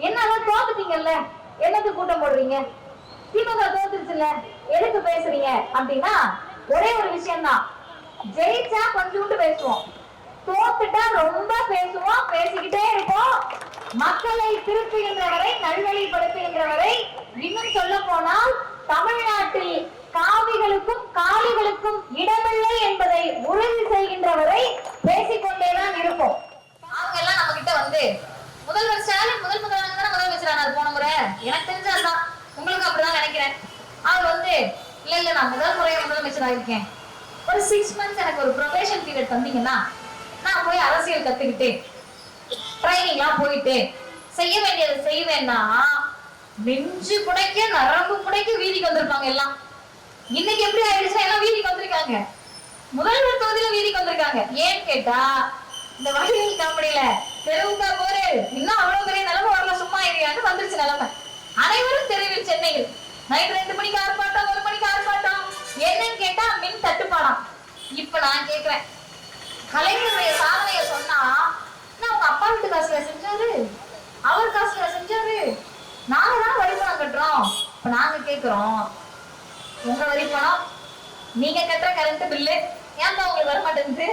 என்னதான் தோத்துட்டீங்கல்ல, என்னது கூட்டம் போடுறீங்க? திமுக தோத்துருச்சுல்ல, எதுக்கு பேசுறீங்க அப்படின்னா ஒரே ஒரு விஷயம் தான். ஜெயிச்சா கொஞ்சோண்டு பேசுவோம், தோத்துட்டா ரொம்ப பேசுவோம், பேசிக்கிட்டே இருப்போம். மக்களை திருப்புகின்ற வரை, நல்வழிப்படுத்துகின்ற வரை, இன்னும் சொல்ல போனால் தமிழ்நாட்டில் காவிகளுக்கும் காளிகளுக்கும் இடமில்லை என்பதை உறுதி செய்கின்ற வரை பேசிக்கொண்டேதான் இருப்போம். அவங்க எல்லாம் நம்ம கிட்ட வந்து முதல்வர் ஸ்டாலின் முதலமைச்சர் ஆனார் போன முறை, எனக்கு தெரிஞ்சதுதான், உங்களுக்கு அப்படிதான் நினைக்கிறேன். அவர் வந்து இல்ல நான் முதல் முறையா முதலமைச்சர் ஆயிருக்கேன், ஒரு 6 months எனக்கு ஒரு ப்ரொபேஷன் பீரியட் தந்தீங்கன்னா நான் போய் அரசியல் கத்துக்கிட்டு ட்ரைனிங்லாம் போயிட்டு செய்ய வேண்டியதை செய்வேன்னா நெஞ்சு புடைக்க நரம்பு புடைக்க வீதிக்கு வந்திருப்பாங்க எல்லாம். இன்னைக்கு எப்படி ஆயிடுச்சுன்னா எல்லாம் வீதிக்கு வந்திருக்காங்க, முதல்வர் தொகுதியில வீதிக்கு வந்திருக்காங்க. ஏன்னு கேட்டா இந்த வடிவேல் காமெடியில தெருவுக்கா போரு இன்னும் அவ்வளவு பெரிய நிலைமை வரல, சும்மா இருக்கான்னு வந்துருச்சு நிலைமை. அனைவரும் தெருவில் சென்னையில் நைட் 2 மணிக்கு ஆர்ப்பாட்டம், 1 மணிக்கு ஆர்ப்பாட்டம். என்னன்னு கேட்டா மின் தட்டுப்பாடாம். இப்ப நான் கேக்குறேன், கலைஞருடைய சாதனைய சொன்னா உங்க அப்பா வீட்டு காசுல செஞ்சாரு, அவர் காசுல செஞ்சாரு, நாங்க தான் வரி பணம் கட்டுறோம். இப்ப நாங்க கேக்குறோம், உங்க வரி பணம், நீங்க கட்டுற கரண்ட் பில்லு ஏன்பா உங்களுக்கு வர மாட்டேங்குது?